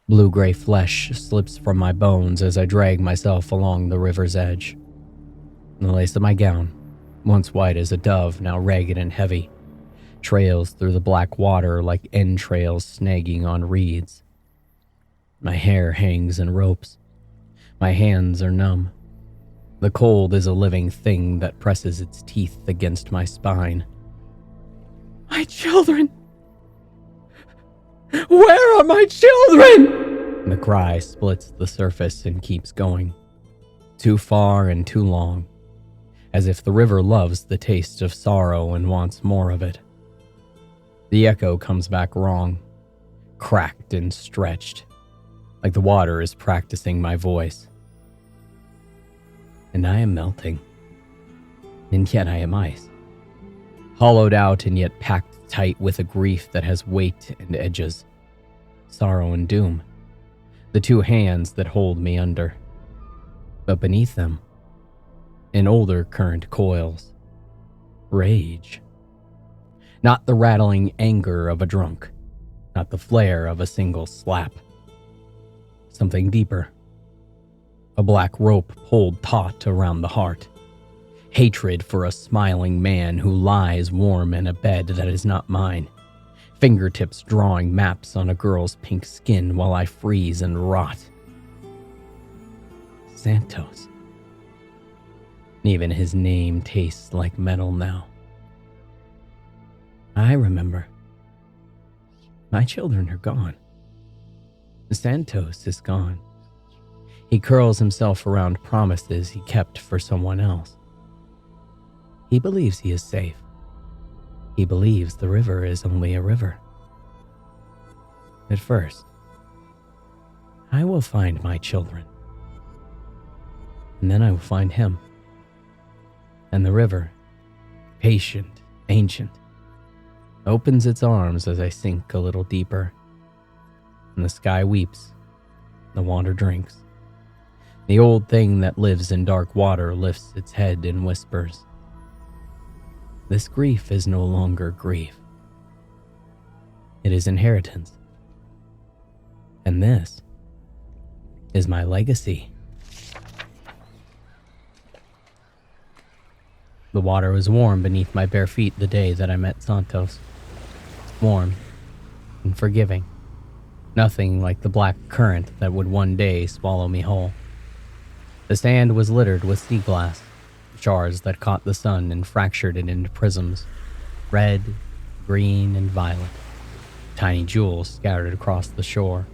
Blue-gray flesh slips from my bones as I drag myself along the river's edge. The lace of my gown, once white as a dove, now ragged and heavy, trails through the black water like entrails snagging on reeds. My hair hangs in ropes. My hands are numb. The cold is a living thing that presses its teeth against my spine. My children! Where are my children? The cry splits the surface and keeps going. Too far and too long. As if the river loves the taste of sorrow and wants more of it. The echo comes back wrong, cracked and stretched, like the water is practicing my voice. And I am melting, and yet I am ice, hollowed out and yet packed tight with a grief that has weight and edges, sorrow and doom, the two hands that hold me under. But beneath them, in older current coils, rage. Not the rattling anger of a drunk, not the flare of a single slap. Something deeper. A black rope pulled taut around the heart. Hatred for a smiling man who lies warm in a bed that is not mine. Fingertips drawing maps on a girl's pink skin while I freeze and rot. Santos. Even his name tastes like metal now. I remember. My children are gone. Santos is gone. He curls himself around promises he kept for someone else. He believes he is safe. He believes the river is only a river. At first, I will find my children. And then I will find him. And the river, patient, ancient, opens its arms as I sink a little deeper. And the sky weeps, the water drinks. The old thing that lives in dark water lifts its head and whispers. This grief is no longer grief. It is inheritance. And this is my legacy. The water was warm beneath my bare feet the day that I met Santos. Warm and forgiving. Nothing like the black current that would one day swallow me whole. The sand was littered with sea glass, shards that caught the sun and fractured it into prisms, red, green, and violet, tiny jewels scattered across the shore.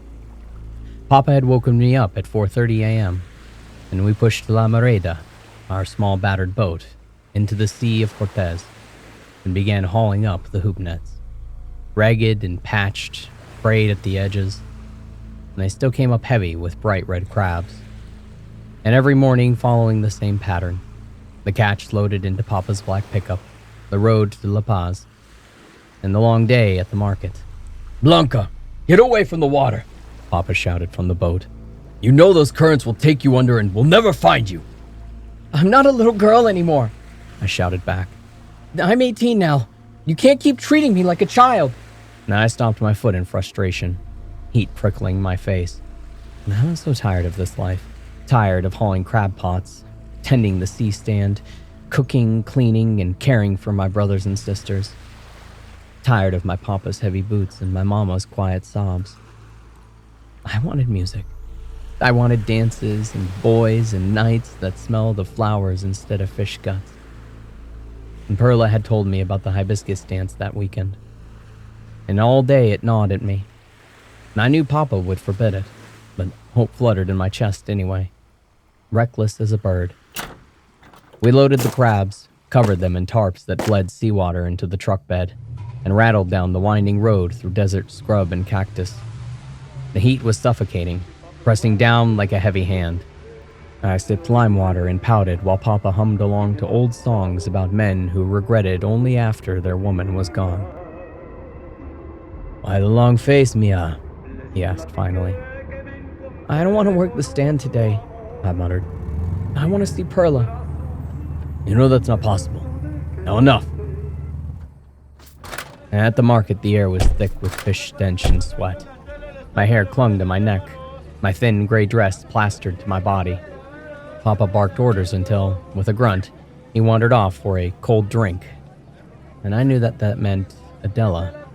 Papa had woken me up at 4:30 a.m., and we pushed La Mareda, our small battered boat, into the Sea of Cortez, and began hauling up the hoop nets. Ragged and patched, frayed at the edges, and they still came up heavy with bright red crabs. And every morning following the same pattern, the catch loaded into Papa's black pickup, the road to La Paz, and the long day at the market. Blanca, get away from the water, Papa shouted from the boat. You know those currents will take you under and will never find you. I'm not a little girl anymore, I shouted back. I'm 18 now. You can't keep treating me like a child. And I stomped my foot in frustration, heat prickling my face. And I was so tired of this life. Tired of hauling crab pots, tending the sea stand, cooking, cleaning, and caring for my brothers and sisters. Tired of my papa's heavy boots and my mama's quiet sobs. I wanted music. I wanted dances and boys and nights that smelled of flowers instead of fish guts. And Perla had told me about the hibiscus dance that weekend. And all day it gnawed at me. And I knew Papa would forbid it, but hope fluttered in my chest anyway. Reckless as a bird. We loaded the crabs, covered them in tarps that bled seawater into the truck bed, and rattled down the winding road through desert scrub and cactus. The heat was suffocating, pressing down like a heavy hand. I sipped lime water and pouted while Papa hummed along to old songs about men who regretted only after their woman was gone. "Why the long face, Mia?" he asked finally. I don't want to work the stand today, I muttered. I want to see Perla. You know that's not possible. Now enough. And at the market, the air was thick with fish stench and sweat. My hair clung to my neck, my thin gray dress plastered to my body. Papa barked orders until, with a grunt, he wandered off for a cold drink. And I knew that meant Adela.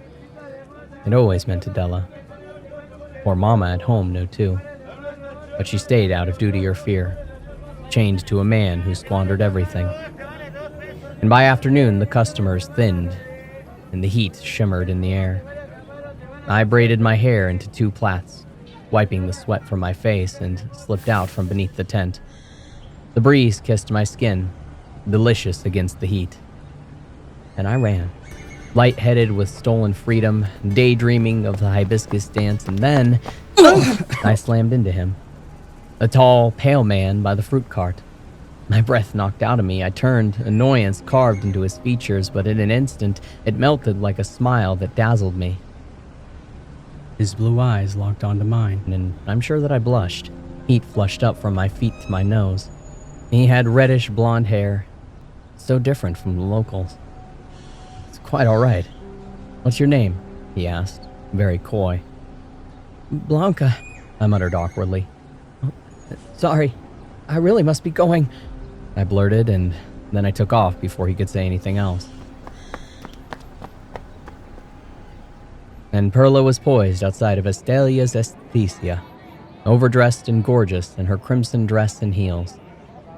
It always meant Adela. Poor Mama at home knew too. But she stayed out of duty or fear, chained to a man who squandered everything. And by afternoon, the customers thinned, and the heat shimmered in the air. I braided my hair into 2 plaits, wiping the sweat from my face, and slipped out from beneath the tent. The breeze kissed my skin, delicious against the heat. And I ran, lightheaded with stolen freedom, daydreaming of the hibiscus dance, and then I slammed into him. A tall, pale man by the fruit cart. My breath knocked out of me. I turned, annoyance carved into his features, but in an instant, it melted like a smile that dazzled me. His blue eyes locked onto mine, and I'm sure that I blushed. Heat flushed up from my feet to my nose. He had reddish blonde hair, so different from the locals. It's quite all right. What's your name? He asked, very coy. Blanca, I muttered awkwardly. Oh, sorry, I really must be going, I blurted, and then I took off before he could say anything else. And Perla was poised outside of Estelia's Esthesia, overdressed and gorgeous in her crimson dress and heels.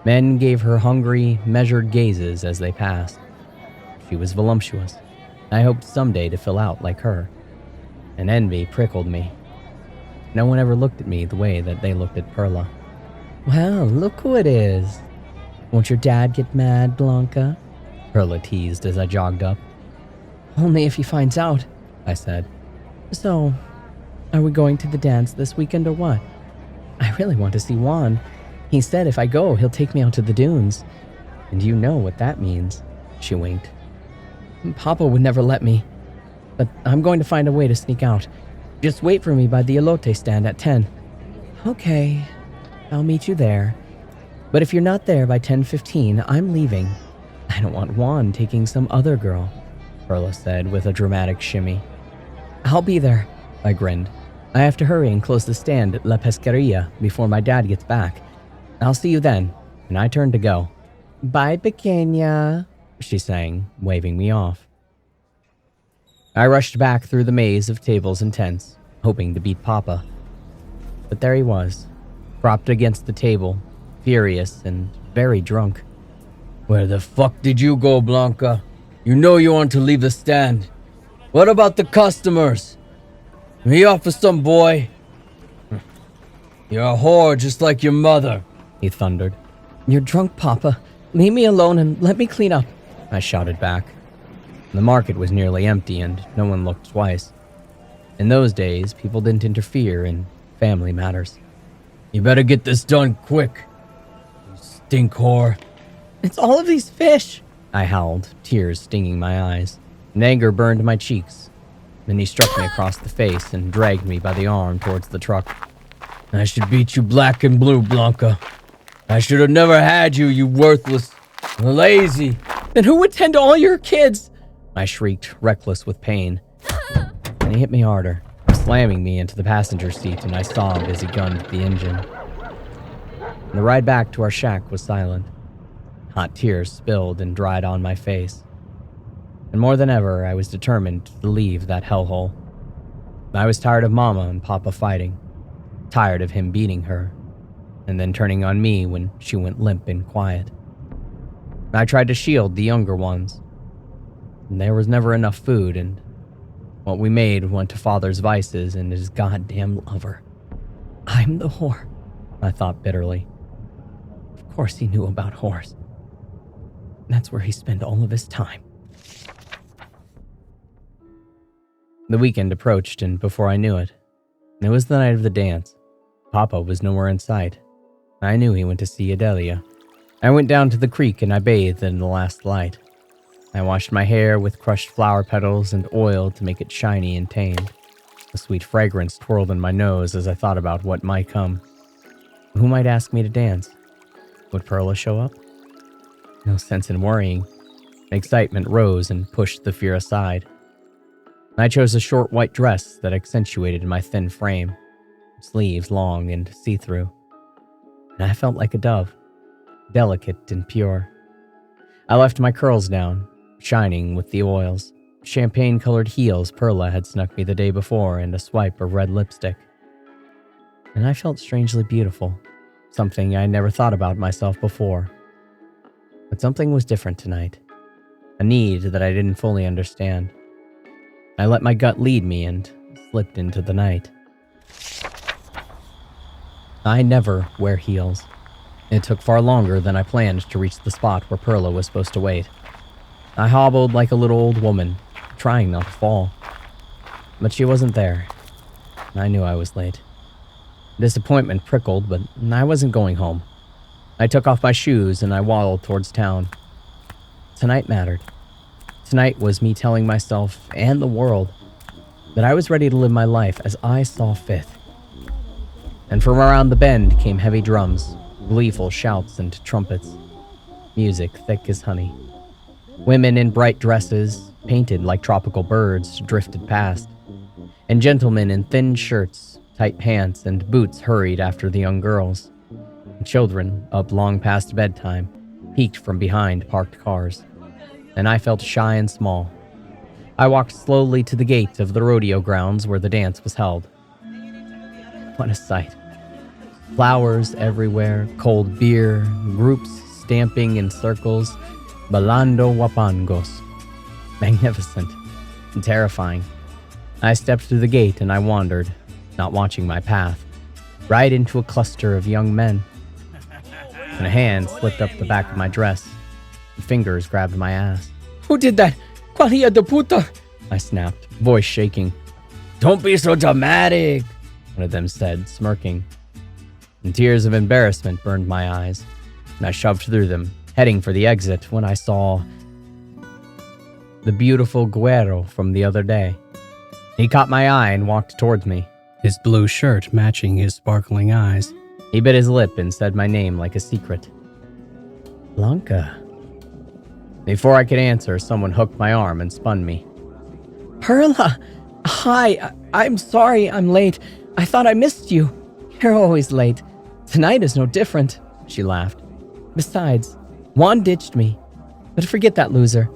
Men gave her hungry, measured gazes as they passed. She was voluptuous. I hoped someday to fill out like her. And envy prickled me. No one ever looked at me the way that they looked at Perla. Well, look who it is. Won't your dad get mad, Blanca? Perla teased as I jogged up. Only if he finds out, I said. So, are we going to the dance this weekend or what? I really want to see Juan. He said if I go, he'll take me out to the dunes. And you know what that means, she winked. Papa would never let me. But I'm going to find a way to sneak out. Just wait for me by the elote stand at 10. Okay, I'll meet you there. But if you're not there by 10:15, I'm leaving. I don't want Juan taking some other girl, Perla said with a dramatic shimmy. I'll be there, I grinned. I have to hurry and close the stand at La Pesqueria before my dad gets back. I'll see you then, and I turned to go. Bye, pequeña, she sang, waving me off. I rushed back through the maze of tables and tents, hoping to beat Papa. But there he was, propped against the table, furious and very drunk. Where the fuck did you go, Blanca? You know you want to leave the stand. What about the customers? Me off for some boy? You're a whore just like your mother, he thundered. You're drunk, Papa. Leave me alone and let me clean up, I shouted back. The market was nearly empty and no one looked twice. In those days, people didn't interfere in family matters. You better get this done quick, you stink whore. It's all of these fish, I howled, tears stinging my eyes, and anger burned my cheeks. Then he struck me across the face and dragged me by the arm towards the truck. I should beat you black and blue, Blanca. I should have never had you, you worthless, lazy. Then who would tend to all your kids? I shrieked, reckless with pain. And he hit me harder, slamming me into the passenger seat, and I sobbed as he gunned the engine. And the ride back to our shack was silent. Hot tears spilled and dried on my face. And more than ever, I was determined to leave that hellhole. I was tired of Mama and Papa fighting, tired of him beating her, and then turning on me when she went limp and quiet. I tried to shield the younger ones. And there was never enough food, and what we made went to Father's vices and his goddamn lover. I'm the whore, I thought bitterly. Of course he knew about whores. That's where he spent all of his time. The weekend approached, and before I knew it, it was the night of the dance. Papa was nowhere in sight. I knew he went to see Adelia. I went down to the creek and I bathed in the last light. I washed my hair with crushed flower petals and oil to make it shiny and tamed. A sweet fragrance twirled in my nose as I thought about what might come. Who might ask me to dance? Would Perla show up? No sense in worrying. Excitement rose and pushed the fear aside. I chose a short white dress that accentuated my thin frame, sleeves long and see-through. And I felt like a dove, delicate and pure. I left my curls down, shining with the oils, champagne-colored heels Perla had snuck me the day before, and a swipe of red lipstick. And I felt strangely beautiful, something I never thought about myself before. But something was different tonight, a need that I didn't fully understand. I let my gut lead me and slipped into the night. I never wear heels. It took far longer than I planned to reach the spot where Perla was supposed to wait. I hobbled like a little old woman, trying not to fall. But she wasn't there. I knew I was late. Disappointment prickled, but I wasn't going home. I took off my shoes and I waddled towards town. Tonight mattered. Tonight was me telling myself and the world that I was ready to live my life as I saw fit. And from around the bend came heavy drums, gleeful shouts and trumpets. Music thick as honey. Women in bright dresses, painted like tropical birds, drifted past. And gentlemen in thin shirts, tight pants, and boots hurried after the young girls. And children, up long past bedtime, peeked from behind parked cars. And I felt shy and small. I walked slowly to the gate of the rodeo grounds where the dance was held. What a sight. Flowers everywhere, cold beer, groups stamping in circles, bailando guapangos. Magnificent and terrifying. I stepped through the gate and I wandered, not watching my path, right into a cluster of young men. And a hand slipped up the back of my dress. And fingers grabbed my ass. Who did that? ¿Cuál hija de puta? I snapped, voice shaking. Don't be so dramatic, one of them said, smirking. And tears of embarrassment burned my eyes, and I shoved through them, heading for the exit when I saw the beautiful Guerrero from the other day. He caught my eye and walked towards me, his blue shirt matching his sparkling eyes. He bit his lip and said my name like a secret. Blanca. Before I could answer, someone hooked my arm and spun me. Perla! Hi, I'm sorry I'm late. I thought I missed you. You're always late. Tonight is no different, she laughed. Besides, Juan ditched me. But forget that loser.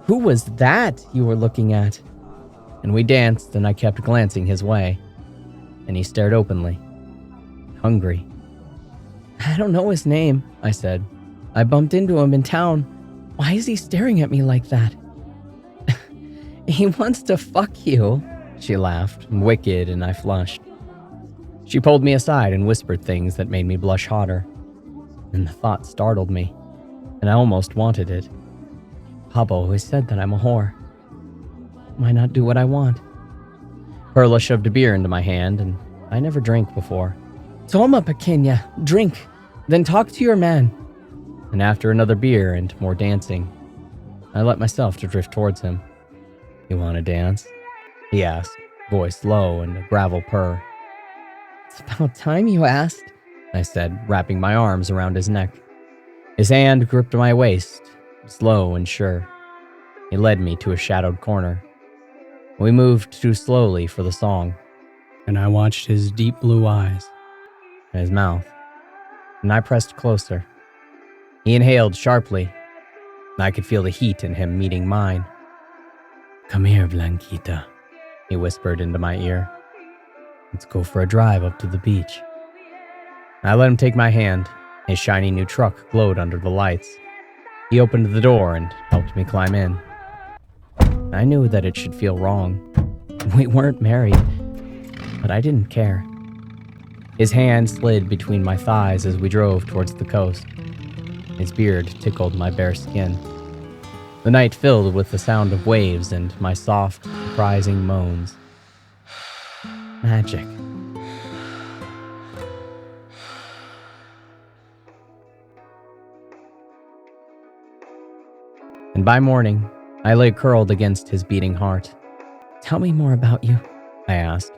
Who was that you were looking at? And we danced, and I kept glancing his way. And he stared openly. Hungry. I don't know his name, I said. I bumped into him in town. Why is he staring at me like that? He wants to fuck you, she laughed, wicked, and I flushed. She pulled me aside and whispered things that made me blush hotter. And the thought startled me, and I almost wanted it. Papa always said that I'm a whore. Why not do what I want? Perla shoved a beer into my hand, and I never drank before. Toma, pequeña, drink, then talk to your man. And after another beer and more dancing, I let myself to drift towards him. You want to dance? He asked, voice low and a gravel purr. It's about time you asked, I said, wrapping my arms around his neck. His hand gripped my waist, slow and sure. He led me to a shadowed corner. We moved too slowly for the song. And I watched his deep blue eyes. And his mouth. And I pressed closer. He inhaled sharply. And I could feel the heat in him meeting mine. Come here, Blanquita, he whispered into my ear. Let's go for a drive up to the beach. I let him take my hand. His shiny new truck glowed under the lights. He opened the door and helped me climb in. I knew that it should feel wrong. We weren't married, but I didn't care. His hand slid between my thighs as we drove towards the coast. His beard tickled my bare skin. The night filled with the sound of waves and my soft, surprising moans. Magic. And by morning, I lay curled against his beating heart. Tell me more about you, I asked,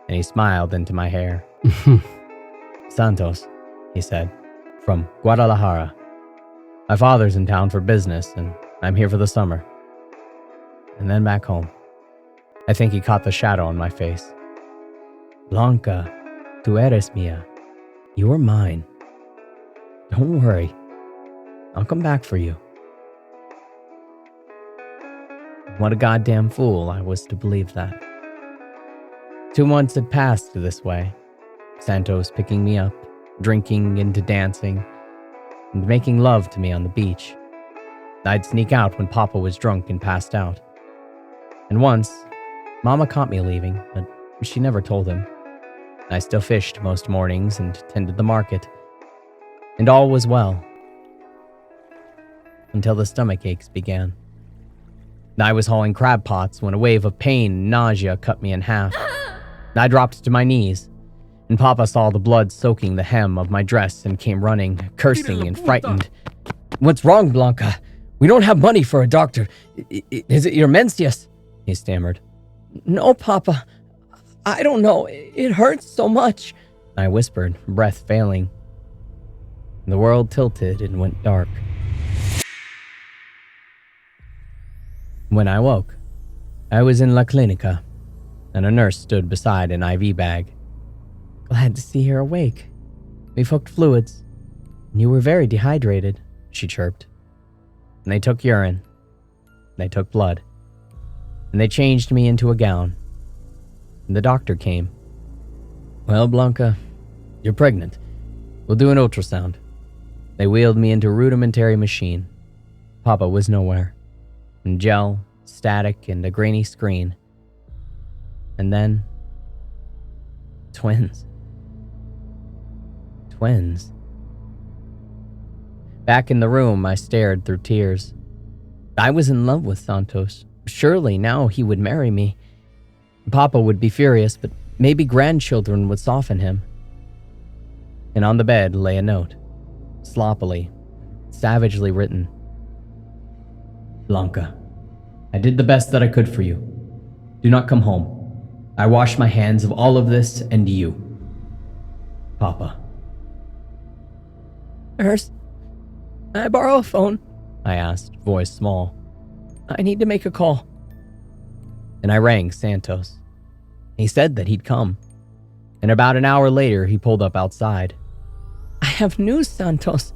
and he smiled into my hair. Santos, he said, from Guadalajara. My father's in town for business, and I'm here for the summer. And then back home. I think he caught the shadow on my face. Blanca, tú eres mía. You are mine. Don't worry. I'll come back for you. What a goddamn fool I was to believe that. 2 months had passed this way. Santos picking me up, drinking and dancing, and making love to me on the beach. I'd sneak out when Papa was drunk and passed out. And once, Mama caught me leaving, but she never told him. I still fished most mornings and tended the market. And all was well. Until the stomach aches began. I was hauling crab pots when a wave of pain and nausea cut me in half. I dropped to my knees, and Papa saw the blood soaking the hem of my dress and came running, cursing and frightened. What's wrong, Blanca? We don't have money for a doctor. Is it your menses? He stammered. No, Papa. I don't know. It hurts so much. I whispered, breath failing. The world tilted and went dark. When I woke, I was in La Clinica, and a nurse stood beside an IV bag. Glad to see you're awake. We've hooked fluids. You were very dehydrated, she chirped. And they took urine. They took blood. And they changed me into a gown. And the doctor came. Well, Blanca, you're pregnant. We'll do an ultrasound. They wheeled me into a rudimentary machine. Papa was nowhere. And gel, static, and a grainy screen. And then... twins. Twins. Back in the room, I stared through tears. I was in love with Santos. Surely now he would marry me. Papa would be furious, but maybe grandchildren would soften him. And on the bed lay a note, sloppily, savagely written. Blanca, I did the best that I could for you. Do not come home. I wash my hands of all of this and you. Papa. Nurse, can I borrow a phone? I asked, voice small. I need to make a call. And I rang Santos. He said that he'd come. And about an hour later, he pulled up outside. I have news, Santos.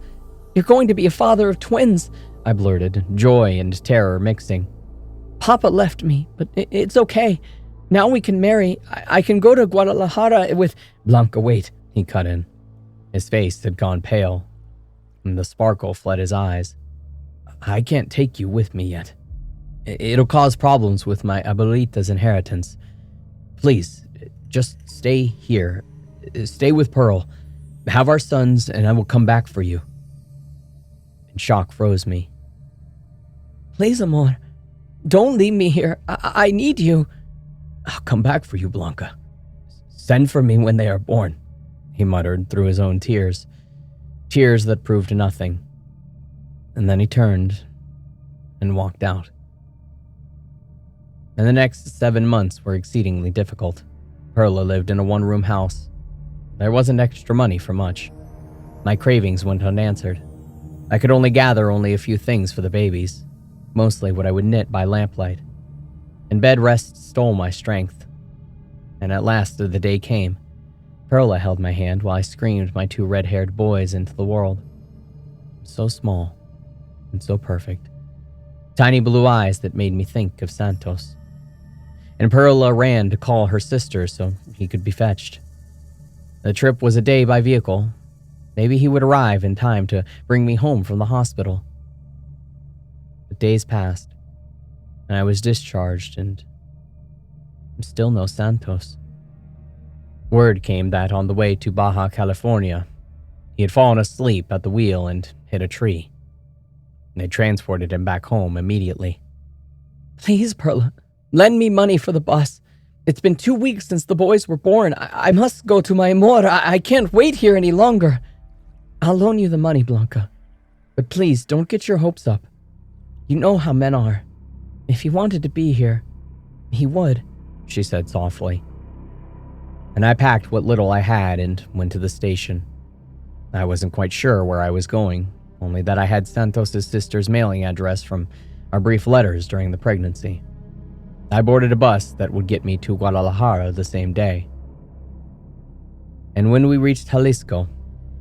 You're going to be a father of twins, I blurted, joy and terror mixing. Papa left me, but it's okay. Now we can marry. I can go to Guadalajara with... Blanca, wait, he cut in. His face had gone pale, and the sparkle fled his eyes. I can't take you with me yet. It'll cause problems with my abuelita's inheritance. Please, just stay here. Stay with Pearl. Have our sons, and I will come back for you. And shock froze me. Please, amor. Don't leave me here. I need you. I'll come back for you, Blanca. Send for me when they are born, he muttered through his own tears. Tears that proved nothing. And then he turned and walked out. And the next 7 months were exceedingly difficult. Perla lived in a one-room house. There wasn't extra money for much. My cravings went unanswered. I could only gather a few things for the babies, mostly what I would knit by lamplight. And bed rest stole my strength. And at last the day came. Perla held my hand while I screamed my 2 red-haired boys into the world. So small and so perfect. Tiny blue eyes that made me think of Santos. And Perla ran to call her sister so he could be fetched. The trip was a day by vehicle. Maybe he would arrive in time to bring me home from the hospital. But days passed, and I was discharged, and still no Santos. Word came that on the way to Baja California, he had fallen asleep at the wheel and hit a tree. They transported him back home immediately. Please, Perla, lend me money for the bus. It's been 2 weeks since the boys were born. I must go to my amor. I can't wait here any longer. I'll loan you the money, Blanca. But please, don't get your hopes up. You know how men are. If he wanted to be here, he would, she said softly. And I packed what little I had and went to the station. I wasn't quite sure where I was going, only that I had Santos' sister's mailing address from our brief letters during the pregnancy. I boarded a bus that would get me to Guadalajara the same day. And when we reached Jalisco,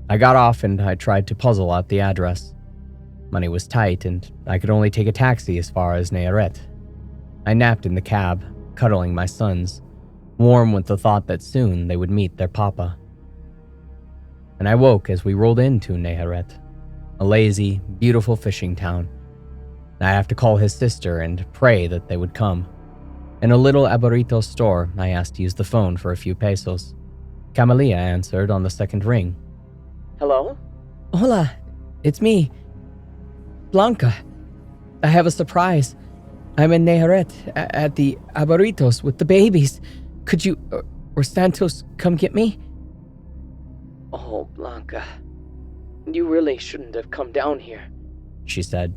I got off and I tried to puzzle out the address. Money was tight and I could only take a taxi as far as NARRATED. I napped in the cab, cuddling my sons, warm with the thought that soon they would meet their papa. And I woke as we rolled into NARRATED, a lazy, beautiful fishing town. I have to call his sister and pray that they would come. In a little aburrito store, I asked to use the phone for a few pesos. Camelia answered on the second ring. Hello? Hola, it's me. Blanca. I have a surprise. I'm in NARRATED at the aburritos with the babies. Could you or Santos come get me? Oh, Blanca. You really shouldn't have come down here, She said.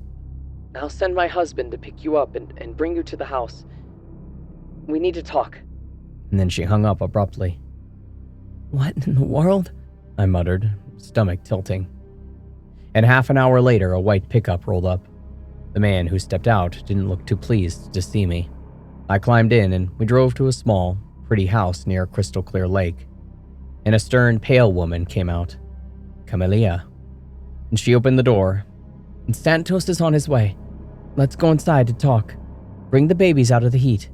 I'll send my husband to pick you up and bring you to the house. We need to talk. And then she hung up abruptly. What in the world? I muttered, stomach tilting. And half an hour later, a white pickup rolled up. The man who stepped out didn't look too pleased to see me. I climbed in and we drove to a small, pretty house near a crystal clear lake. And a stern, pale woman came out. Camelia. And she opened the door. And Santos is on his way. Let's go inside to talk. Bring the babies out of the heat.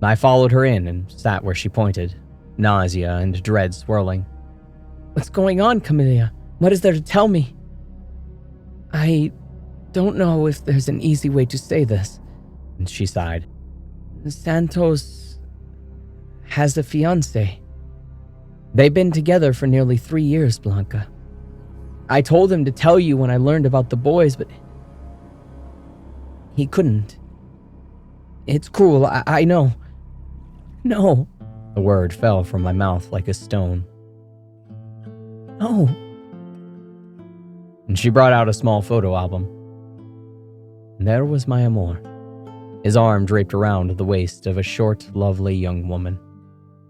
I followed her in and sat where she pointed, nausea and dread swirling. What's going on, Camelia? What is there to tell me? I don't know if there's an easy way to say this. And she sighed. Santos has a fiancé. They've been together for nearly 3 years, Blanca. I told him to tell you when I learned about the boys, but he couldn't. It's cruel, I know. No. The word fell from my mouth like a stone. No. And she brought out a small photo album. And there was my amor, his arm draped around the waist of a short, lovely young woman,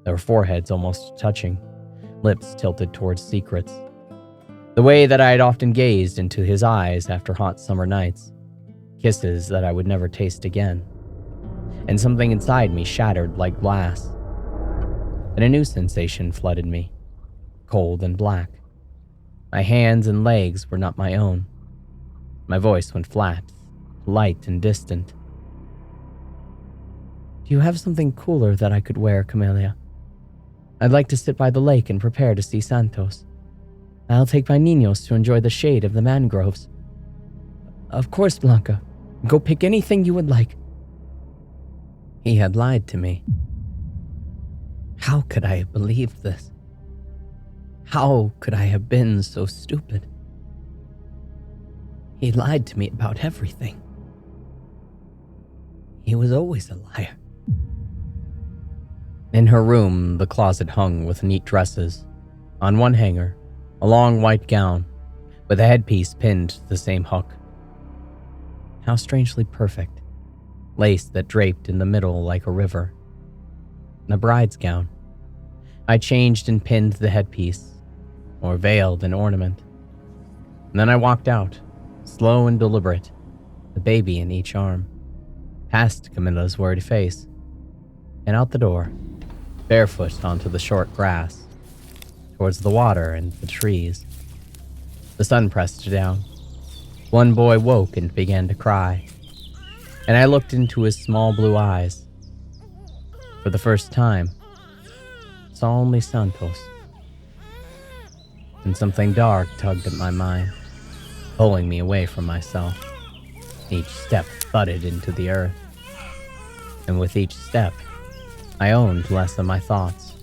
their foreheads almost touching, lips tilted towards secrets. The way that I had often gazed into his eyes after hot summer nights, kisses that I would never taste again. And something inside me shattered like glass. And a new sensation flooded me, cold and black. My hands and legs were not my own. My voice went flat, light and distant. Do you have something cooler that I could wear, Camelia? I'd like to sit by the lake and prepare to see Santos. I'll take my niños to enjoy the shade of the mangroves. Of course, Blanca. Go pick anything you would like. He had lied to me. How could I have believed this? How could I have been so stupid? He lied to me about everything. He was always a liar. In her room, the closet hung with neat dresses. On one hanger, a long white gown, with a headpiece pinned to the same hook. How strangely perfect. Lace that draped in the middle like a river. And a bride's gown. I changed and pinned the headpiece, or veiled an ornament. And then I walked out, slow and deliberate, the baby in each arm, past Camilla's worried face, and out the door, barefoot onto the short grass, towards the water and the trees. The sun pressed down. One boy woke and began to cry, and I looked into his small blue eyes. For the first time, saw only Santos. And something dark tugged at my mind, pulling me away from myself. Each step thudded into the earth, and with each step, I owned less of my thoughts.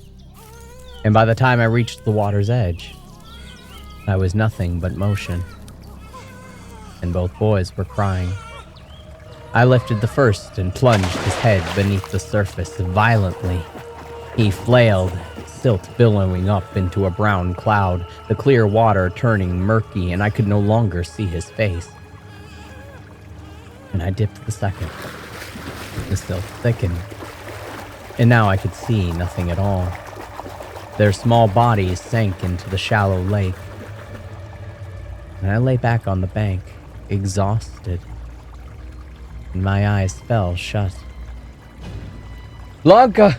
And by the time I reached the water's edge, I was nothing but motion. And both boys were crying. I lifted the first and plunged his head beneath the surface violently. He flailed, silt billowing up into a brown cloud, the clear water turning murky, and I could no longer see his face. And I dipped the second. The silt thickened, and now I could see nothing at all. Their small bodies sank into the shallow lake, and I lay back on the bank, exhausted, and my eyes fell shut. Blanca!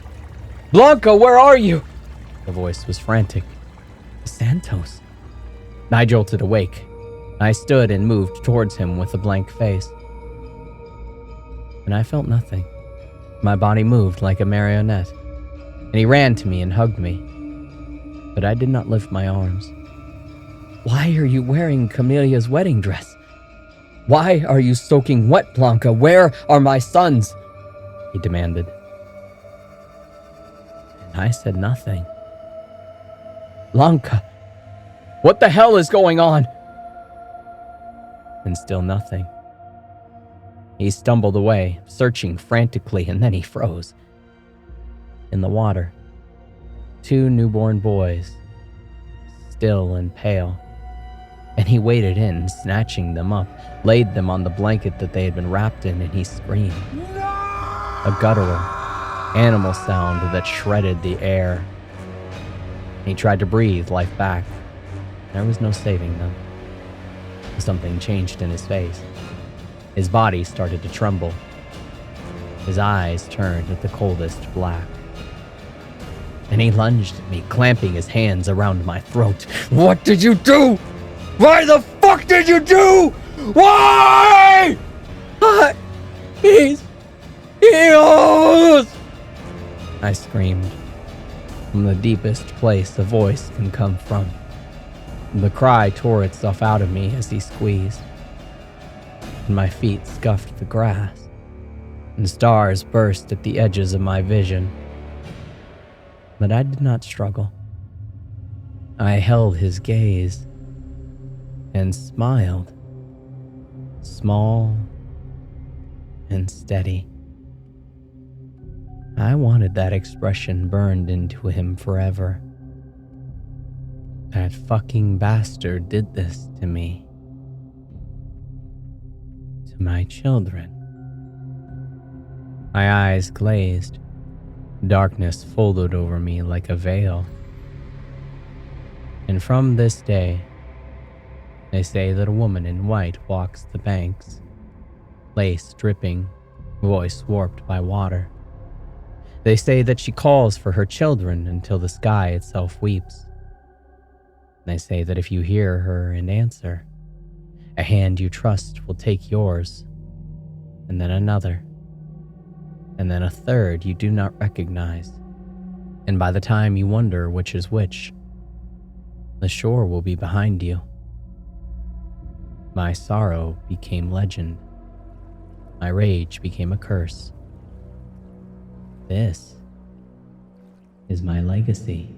Blanca, where are you? The voice was frantic. Santos. I jolted awake. I stood and moved towards him with a blank face. And I felt nothing. My body moved like a marionette. And he ran to me and hugged me. But I did not lift my arms. Why are you wearing Camelia's wedding dress? Why are you soaking wet, Blanca? Where are my sons? He demanded. And I said nothing. Blanca, what the hell is going on? And still nothing. He stumbled away, searching frantically, and then he froze. In the water, 2 newborn boys, still and pale. And he waded in, snatching them up, laid them on the blanket that they had been wrapped in, and he screamed. A guttural, animal sound that shredded the air. He tried to breathe life back. There was no saving them. Something changed in his face. His body started to tremble. His eyes turned the coldest black. And he lunged at me, clamping his hands around my throat. What did you do? Why the fuck did you do? Why? He's yours! I screamed. From the deepest place a voice can come from. The cry tore itself out of me as he squeezed. And my feet scuffed the grass. And stars burst at the edges of my vision. But I did not struggle. I held his gaze and smiled, small and steady. I wanted that expression burned into him forever. That fucking bastard did this to me. To my children. My eyes glazed. Darkness folded over me like a veil. And from this day, they say that a woman in white walks the banks, lace dripping, voice warped by water. They say that she calls for her children until the sky itself weeps. They say that if you hear her and answer, a hand you trust will take yours, and then another, and then a third you do not recognize. And by the time you wonder which is which, the shore will be behind you. My sorrow became legend. My rage became a curse. This is my legacy.